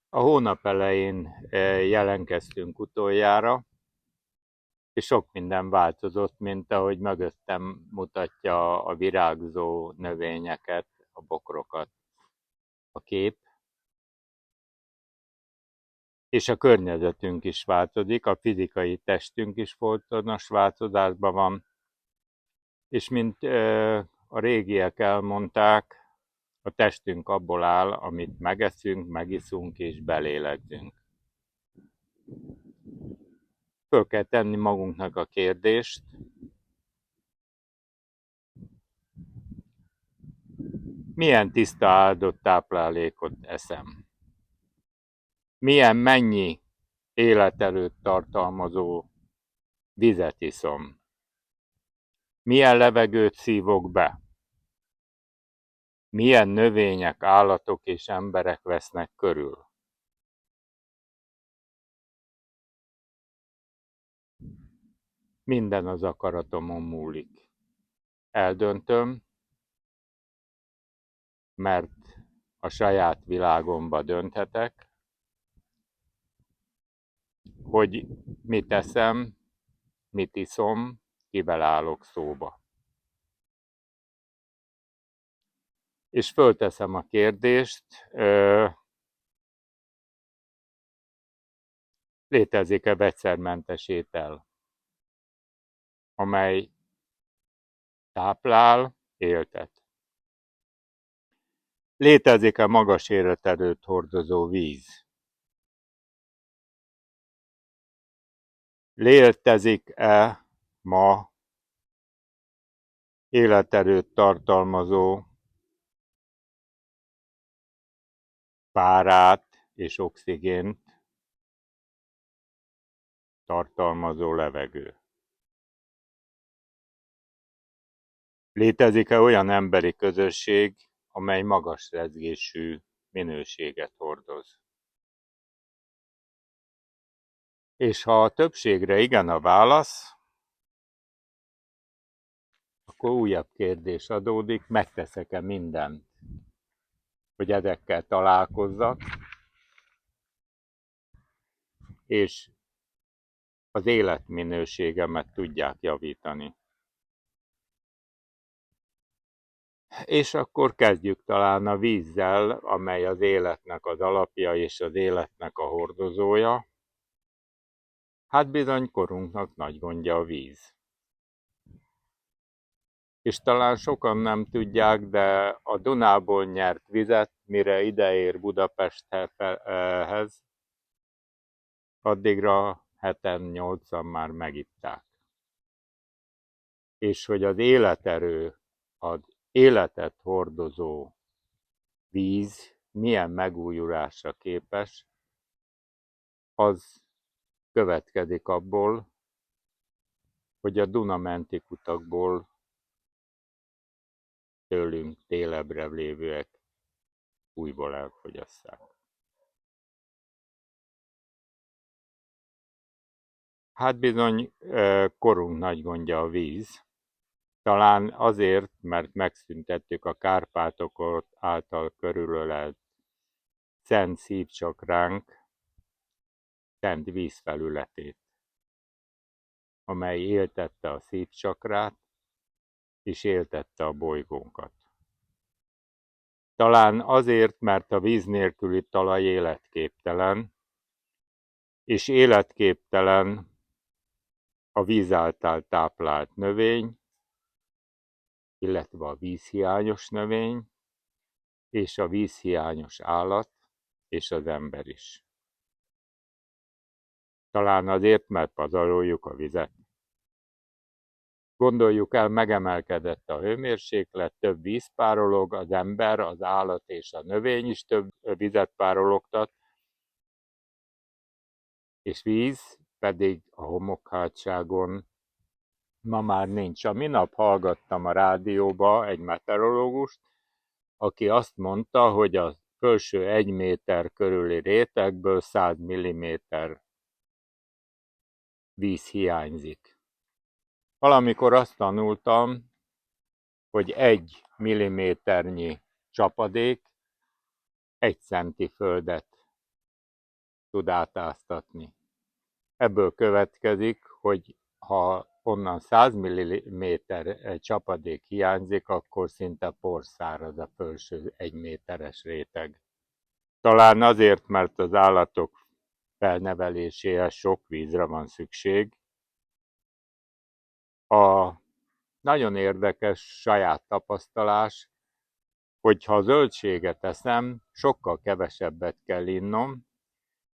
A hónap elején jelentkeztünk utoljára, és sok minden változott, mint ahogy mögöttem mutatja a virágzó növényeket, a bokrokat a kép, és a környezetünk is változik, a fizikai testünk is folytonos változásban van, és mint a régiek elmondták, a testünk abból áll, amit megeszünk, megiszunk és belélegzünk. Föl kell tenni magunknak a kérdést, milyen tiszta áldott táplálékot eszem? Mennyi életerőt tartalmazó vizet iszom? Milyen levegőt szívok be? Milyen növények, állatok és emberek vesznek körül? Minden az akaratomon múlik. Eldöntöm, mert a saját világomba dönthetek, hogy mit eszem, mit iszom, kivel állok szóba. És fölteszem a kérdést, létezik-e vegyszermentes étel, amely táplál, éltet? Létezik-e magas életerőt hordozó víz? Létezik-e ma életerőt tartalmazó párát és oxigént tartalmazó levegő? Létezik-e olyan emberi közösség, amely magas rezgésű minőséget hordoz? És ha a többségre igen a válasz, akkor újabb kérdés adódik, megteszek-e mindent, hogy ezekkel találkozzak, és az életminőségemet tudják javítani. És akkor kezdjük talán a vízzel, amely az életnek az alapja és az életnek a hordozója. Hát bizony korunknak nagy gondja a víz. És talán sokan nem tudják, de a Dunából nyert vizet, mire ideér Budapesthez, addigra 7-8-an már megitták. És hogy az életerő, az életet hordozó víz milyen megújulásra képes, az következik abból, hogy a Duna menti kutakból tőlünk délebbre lévőek újból elfogyasszák. Hát bizony korunk nagy gondja a víz, talán azért, mert megszüntettük a Kárpátok által körülölelt szent szívcsakránk szent vízfelületét, amely éltette a szívcsakrát és éltette a bolygónkat. Talán azért, mert a víz nélküli talaj életképtelen, és életképtelen a víz által táplált növény, illetve a vízhiányos növény, és a vízhiányos állat, és az ember is. Talán azért, mert pazaroljuk a vizet. Gondoljuk el, megemelkedett a hőmérséklet, több víz párolog, az ember, az állat és a növény is több vizet párologtat, és víz pedig a homokhátságon ma már nincs. A minap hallgattam a rádióba egy meteorológust, aki azt mondta, hogy a felső 1 méter körüli rétegből 100 milliméter víz hiányzik. Valamikor azt tanultam, hogy 1 milliméternyi csapadék 1 centi földet tud átáztatni. Ebből következik, hogy ha onnan 100 mm csapadék hiányzik, akkor szinte porszárad a felső 1 méteres réteg. Talán azért, mert az állatok felneveléséhez sok vízre van szükség. A nagyon érdekes saját tapasztalás, hogy ha zöldséget eszem, sokkal kevesebbet kell innom,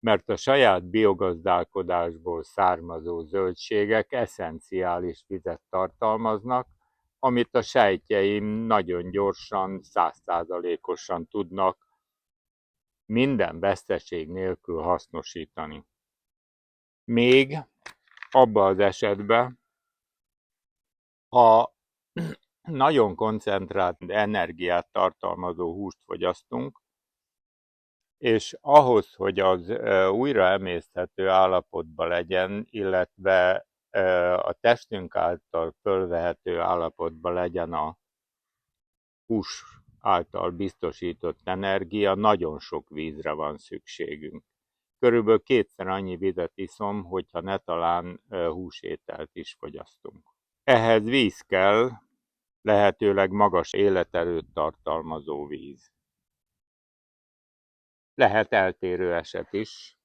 mert a saját biogazdálkodásból származó zöldségek eszenciális vizet tartalmaznak, amit a sejtjeim nagyon gyorsan, 100%-osan tudnak minden veszteség nélkül hasznosítani. Még abban az esetben, ha nagyon koncentrált energiát tartalmazó húst fogyasztunk, és ahhoz, hogy az újra emészthető állapotban legyen, illetve a testünk által fölvehető állapotban legyen a hús által biztosított energia, nagyon sok vízre van szükségünk. Körülbelül 2-szer annyi vizet iszom, hogyha ne talán húsételt is fogyasztunk. Ehhez víz kell, lehetőleg magas életerőt tartalmazó víz. Lehet eltérő eset is,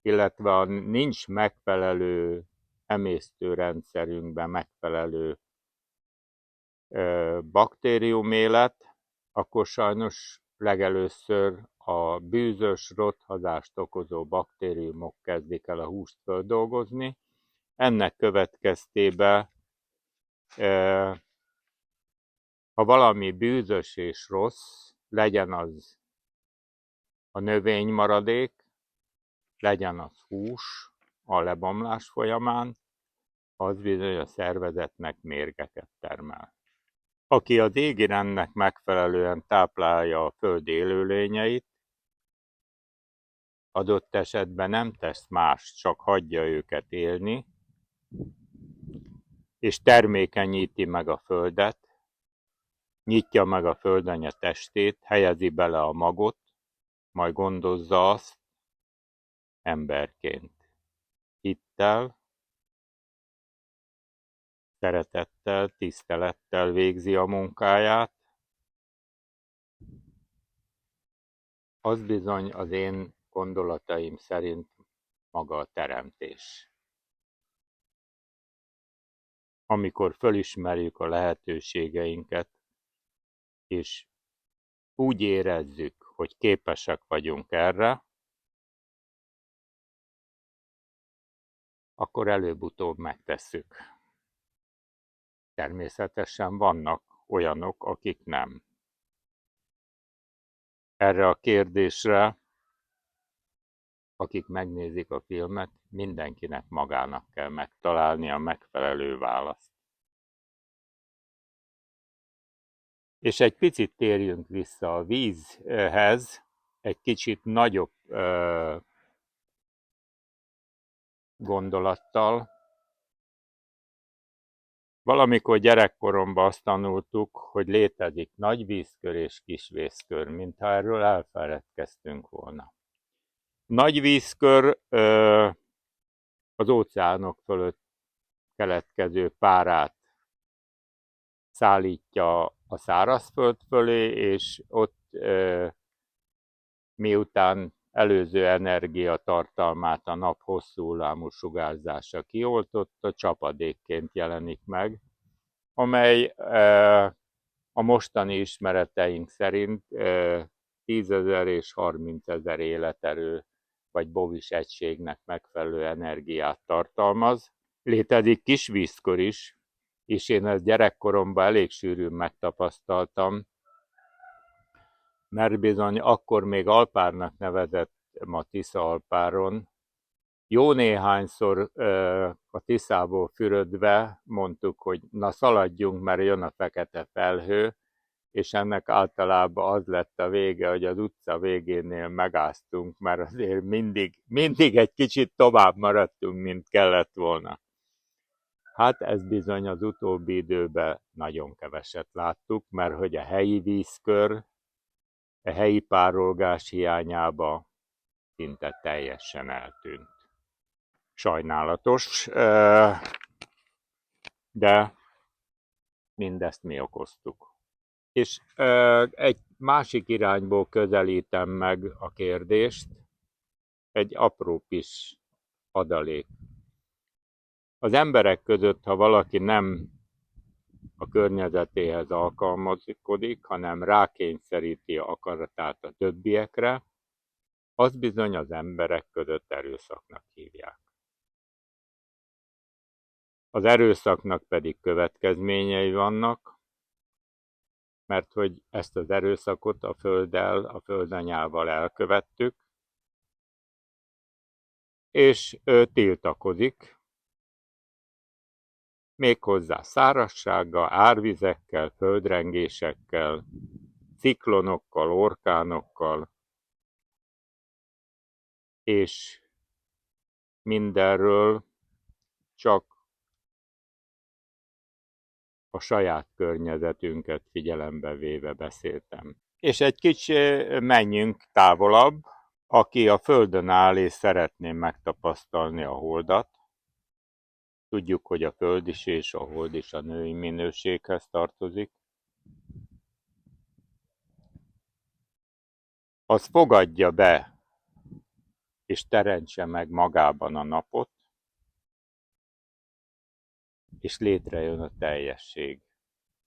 illetve ha nincs megfelelő emésztőrendszerünkben megfelelő baktériumélet, akkor sajnos legelőször a bűzös, rothazást okozó baktériumok kezdik el a húst földolgozni. Ennek következtében, ha valami bűzös és rossz, legyen az a növénymaradék, legyen az hús a lebomlás folyamán, az bizony a szervezetnek mérgeket termel. Aki az égi rendnek megfelelően táplálja a föld élőlényeit, adott esetben nem tesz más, csak hagyja őket élni, és termékenyíti meg a földet, nyitja meg a földanya testét, helyezi bele a magot, majd gondozza azt emberként. Hittel, szeretettel, tisztelettel végzi a munkáját, az bizony az én gondolataim szerint maga a teremtés. Amikor fölismerjük a lehetőségeinket, és úgy érezzük, hogy képesek vagyunk erre, akkor előbb-utóbb megtesszük. Természetesen vannak olyanok, akik nem. Erre a kérdésre, akik megnézik a filmet, mindenkinek magának kell megtalálni a megfelelő választ. És egy picit térjünk vissza a vízhez, egy kicsit nagyobb gondolattal. Valamikor gyerekkoromban azt tanultuk, hogy létezik nagy vízkör és kis vízkör, mintha erről elfeledkeztünk volna. Nagy vízkör az óceánok fölött keletkező párát szállítja a szárazföld fölé, és ott miután előző energiatartalmát a nap hosszú hullámú sugárzása kioltotta, csapadékként jelenik meg, amely a mostani ismereteink szerint 10 000 és 30 000 életerő vagy bovis egységnek megfelelő energiát tartalmaz. Létezik kis vízkör is, és én ezt gyerekkoromban elég sűrűn megtapasztaltam, mert bizony akkor még Alpárnak nevezett a Tisza-Alpáron, jó néhányszor a Tiszából fürödve mondtuk, hogy na szaladjunk, mert jön a fekete felhő, és ennek általában az lett a vége, hogy az utca végénél megáztunk, mert azért mindig egy kicsit tovább maradtunk, mint kellett volna. Hát ez bizony az utóbbi időben nagyon keveset láttuk, mert hogy a helyi vízkör, a helyi párolgás hiányába szinte teljesen eltűnt. Sajnálatos, de mindezt mi okoztuk. És egy másik irányból közelítem meg a kérdést, egy apró kis adalék. Az emberek között, ha valaki nem a környezetéhez alkalmazkodik, hanem rákényszeríti akaratát a többiekre, az bizony az emberek között erőszaknak hívják. Az erőszaknak pedig következményei vannak, mert hogy ezt az erőszakot a földdel, a földanyával elkövettük, és ő tiltakozik, méghozzá szárazsággal, árvizekkel, földrengésekkel, ciklonokkal, orkánokkal, és mindenről csak a saját környezetünket figyelembe véve beszéltem. És egy kicsit menjünk távolabb, aki a Földön áll és szeretné megtapasztalni a Holdat. Tudjuk, hogy a Föld is és a Hold is a női minőséghez tartozik. Az fogadja be és teremtse meg magában a napot, és létrejön a teljesség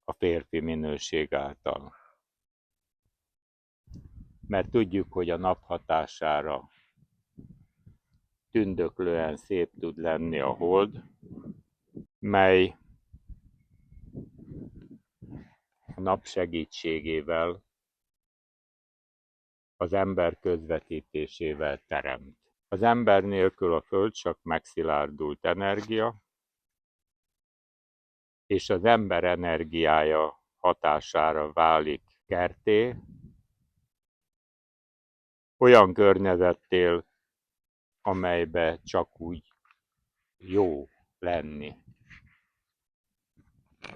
a férfi minőség által. Mert tudjuk, hogy a nap hatására tündöklően szép tud lenni a hold, mely a nap segítségével, az ember közvetítésével teremt. Az ember nélkül a Föld csak megszilárdult energia, és az ember energiája hatására válik kertté, olyan környezettél, amelybe csak úgy jó lenni.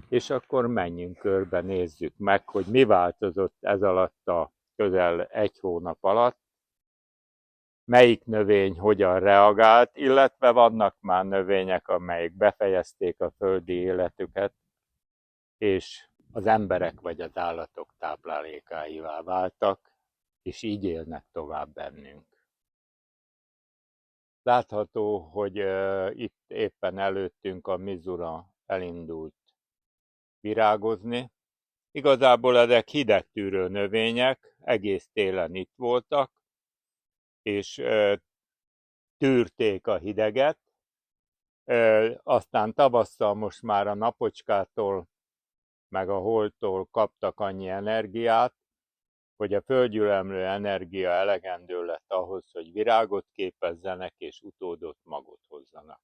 És akkor menjünk körbe, nézzük meg, hogy mi változott ez alatt a közel egy hónap alatt, melyik növény hogyan reagált, illetve vannak már növények, amelyek befejezték a földi életüket, és az emberek vagy az állatok táplálékáivá váltak, és így élnek tovább bennünk. Látható, hogy itt éppen előttünk a mizura elindult virágozni. Igazából ezek hidegtűrő növények, egész télen itt voltak, és tűrték a hideget. Aztán tavasszal most már a napocskától, meg a holdtól kaptak annyi energiát, hogy a földgyülemlő energia elegendő lett ahhoz, hogy virágot képezzenek és utódot magot hozzanak.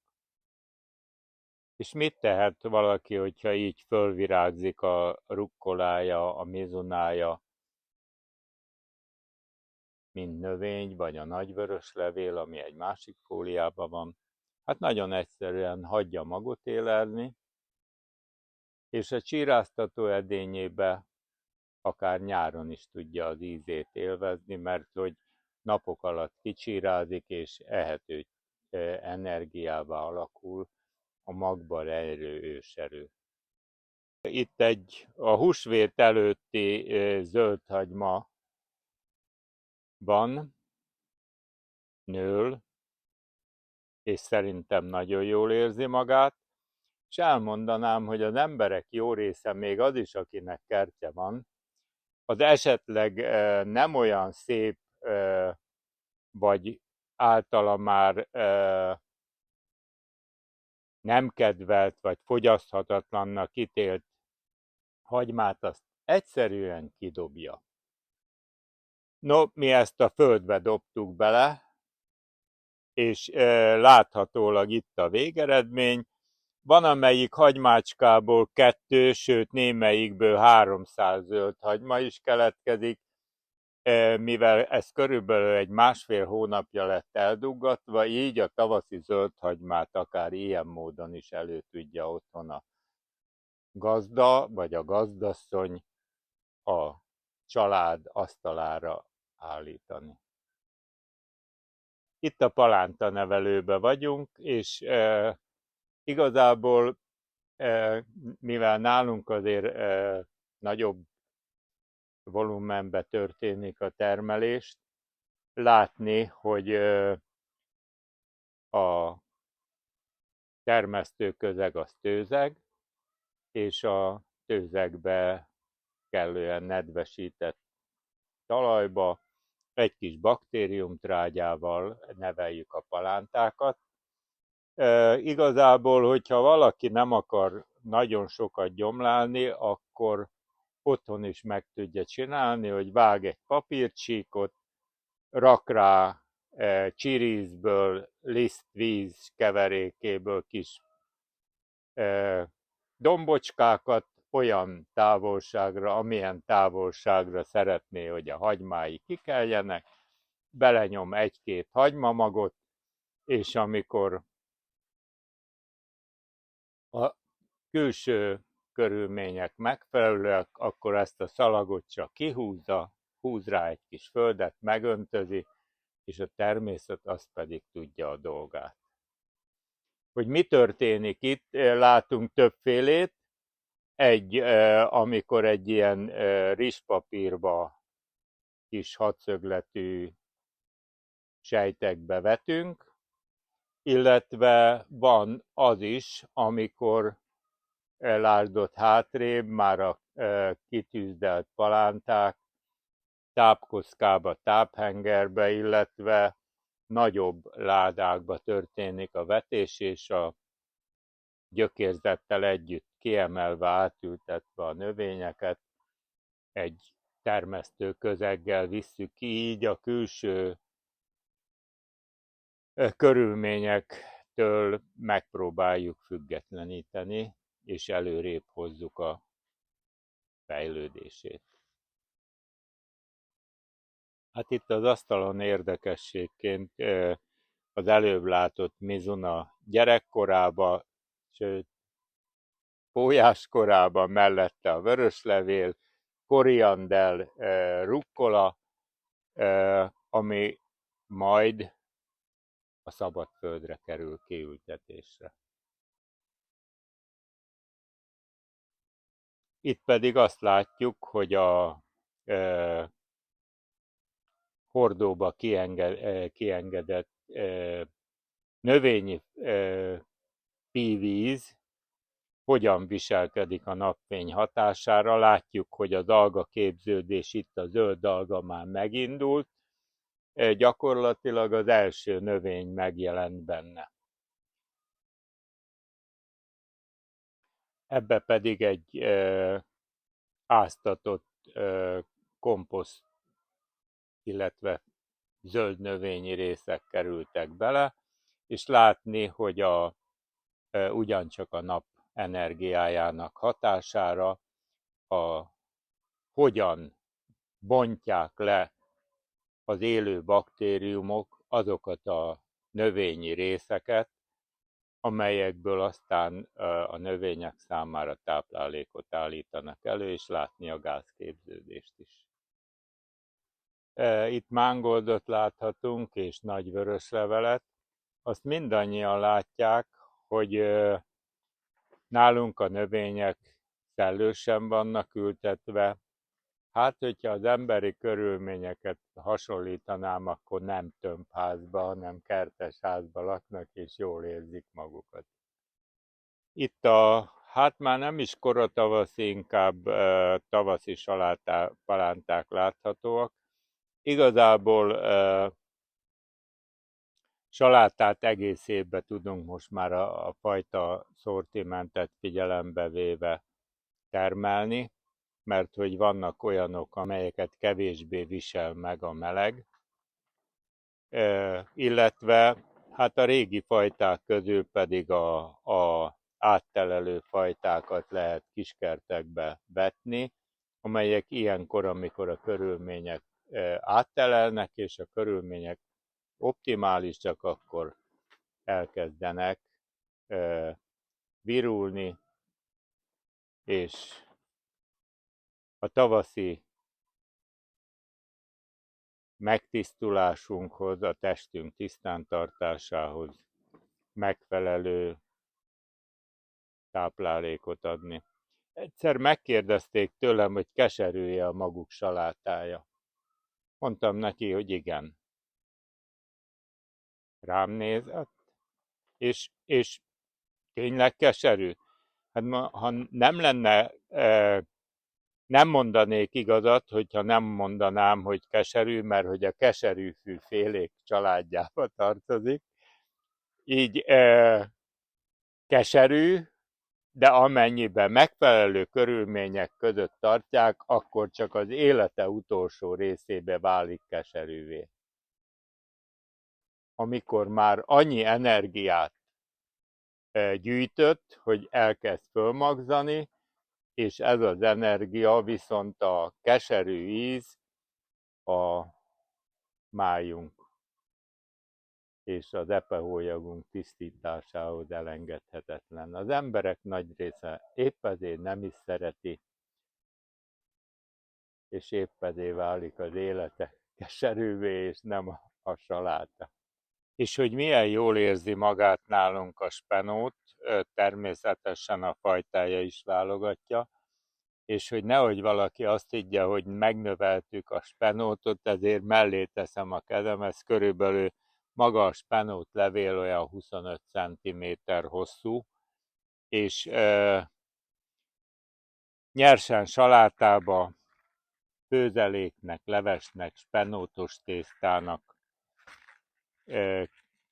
És mit tehet valaki, hogyha így fölvirágzik a rukkolája, a mizunája, mint növény, vagy a nagyvörös levél, ami egy másik fóliában van? Hát nagyon egyszerűen hagyja magot élelni, és a csíráztató edényébe akár nyáron is tudja az ízét élvezni, mert hogy napok alatt kicsírázik, és ehető energiává alakul a magba rejlő őserő. Itt a húsvét előtti zöldhagyma van, nől, és szerintem nagyon jól érzi magát, és elmondanám, hogy az emberek jó része, még az is, akinek kertje van, az esetleg nem olyan szép, vagy általa már nem kedvelt, vagy fogyaszthatatlannak ítélt hagymát, azt egyszerűen kidobja. No, mi ezt a földbe dobtuk bele, és láthatólag itt a végeredmény. Van, amelyik hagymácskából 2, sőt némelyikből 300 zöldhagyma is keletkezik, mivel ez körülbelül egy 1,5 hónapja lett elduggatva, így a tavaszi zöldhagymát akár ilyen módon is elő tudja otthon a gazda, vagy a gazdasszony a család asztalára állítani. Itt a palánta nevelőbe vagyunk, és igazából, mivel nálunk azért nagyobb volumenbe történik a termelés, látni, hogy a termesztőközeg az tőzeg, és a tőzegbe kellően nedvesített talajba egy kis baktériumtrágyával neveljük a palántákat. Igazából, hogyha valaki nem akar nagyon sokat gyomlálni, akkor otthon is meg tudja csinálni, hogy vág egy papírcsíkot, rak rá csirízből, lisztvíz keverékéből kis dombocskákat olyan távolságra, amilyen távolságra szeretné, hogy a hagymái kikeljenek, belenyom egy-két hagymamagot, és amikor a külső körülmények megfelelőek, akkor ezt a szalagot csak kihúzza, húz rá egy kis földet, megöntözi, és a természet az pedig tudja a dolgát. Hogy mi történik itt, látunk többfélét. Amikor egy ilyen rizspapírba kis hatszögletű sejtekbe vetünk, illetve van az is, amikor lásd hátrébb már a kitűzdelt palánták tápkockába, táphengerbe, illetve nagyobb ládákba történik a vetés, és a gyökérzettel együtt kiemelve, átültetve a növényeket egy termesztő közeggel visszük ki, így a külső körülményektől megpróbáljuk függetleníteni, és előrébb hozzuk a fejlődését. Hát itt az asztalon érdekességként az előbb látott Mizuna gyerekkorában, sőt pólyáskorában, mellette a vöröslevél, koriander, rukkola, ami majd a szabadföldre kerül kiültetésre. Itt pedig azt látjuk, hogy a hordóba kiengedett növényi pívíz hogyan viselkedik a napfény hatására. Látjuk, hogy az algaképződés itt, a zöld alga már megindult, gyakorlatilag az első növény megjelent benne. Ebbe pedig egy áztatott komposzt, illetve zöld növényi részek kerültek bele, és látni, hogy ugyancsak a nap energiájának hatására hogyan bontják le az élő baktériumok azokat a növényi részeket, amelyekből aztán a növények számára táplálékot állítanak elő, és látni a gázképződést is. Itt mángoldot láthatunk, és nagy vöröslevelet. Azt mindannyian látják, hogy nálunk a növények szellősen vannak ültetve. Hát, hogyha az emberi körülményeket hasonlítanám, akkor nem tömbházba, hanem kertes házba laknak, és jól érzik magukat. Itt hát már nem is koratavaszi, inkább tavaszi palánták láthatóak. Igazából salátát egész évben tudunk most már a fajta szortimentet figyelembe véve termelni, mert hogy vannak olyanok, amelyeket kevésbé visel meg a meleg, illetve hát a régi fajták közül pedig a áttelelő fajtákat lehet kiskertekbe vetni, amelyek ilyenkor, amikor a körülmények áttelelnek, és a körülmények optimálisak, akkor elkezdenek virulni, és a tavaszi megtisztulásunkhoz, a testünk tisztántartásához megfelelő táplálékot adni. Egyszer megkérdezték tőlem, hogy keserű-e a maguk salátája. Mondtam neki, hogy igen. Rám nézett, és tényleg keserű? Hát ha nem lenne, nem mondanék igazat, hogyha nem mondanám, hogy keserű, mert hogy a keserűfű félék családjába tartozik. Így keserű, de amennyiben megfelelő körülmények között tartják, akkor csak az élete utolsó részébe válik keserűvé. Amikor már annyi energiát gyűjtött, hogy elkezd fölmagzani, és ez az energia viszont a keserű íz a májunk és az epehólyagunk tisztításához elengedhetetlen. Az emberek nagy része épp ezért nem is szereti, és épp ezért válik az élete keserűvé, és nem a saláta. És hogy milyen jól érzi magát nálunk a spenót, természetesen a fajtája is válogatja, és hogy nehogy valaki azt higgye, hogy megnöveltük a spenótot, ezért mellé teszem a kezem, ez körülbelül maga a spenót levél olyan 25 cm hosszú, és nyersen salátába, főzeléknek, levesnek, spenótos tésztának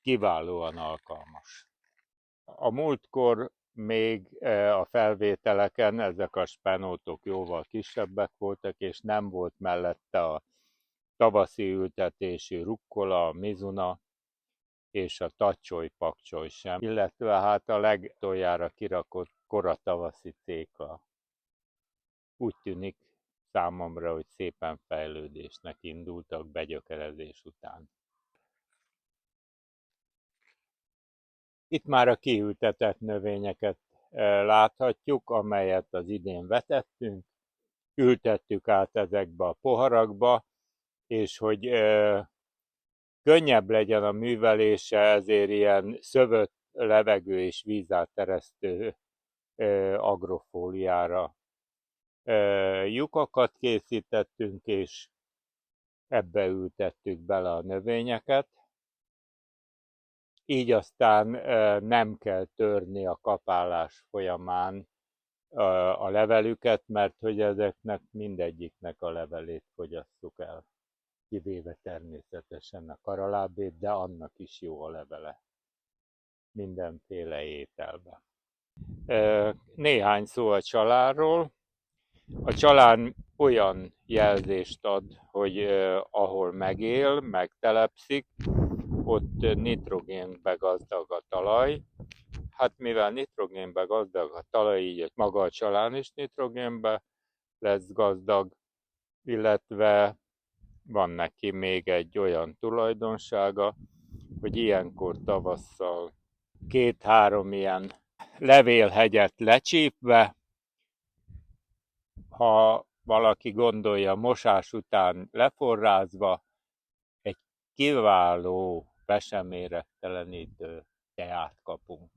kiválóan alkalmas. A múltkor még a felvételeken ezek a spenótok jóval kisebbek voltak, és nem volt mellette a tavaszi ültetésű rukkola, a mizuna és a tacsoly-pakcsoly sem, illetve hát a legutoljára kirakott kora tavaszi cékla. Úgy tűnik számomra, hogy szépen fejlődésnek indultak begyökerezés után. Itt már a kiültetett növényeket láthatjuk, amelyet az idén vetettünk. Ültettük át ezekbe a poharakba, és hogy könnyebb legyen a művelése, ezért ilyen szövött levegő és vízáteresztő agrofóliára lyukakat készítettünk, és ebbe ültettük bele a növényeket. Így aztán nem kell törni a kapálás folyamán a levelüket, mert hogy ezeknek mindegyiknek a levelét fogyasszuk el. Kivéve természetesen a karalábét, de annak is jó a levele. Mindenféle ételben. Néhány szó a családról. A család olyan jelzést ad, hogy ahol megél, megtelepszik, ott nitrogénbe gazdag a talaj. Hát mivel nitrogénbe gazdag a talaj, így maga a család is nitrogénbe lesz gazdag, illetve van neki még egy olyan tulajdonsága, hogy ilyenkor tavasszal 2-3 ilyen levélhegyet lecsípve, ha valaki gondolja, mosás után leforrázva, egy kiváló veseméregtelenítő teát kapunk.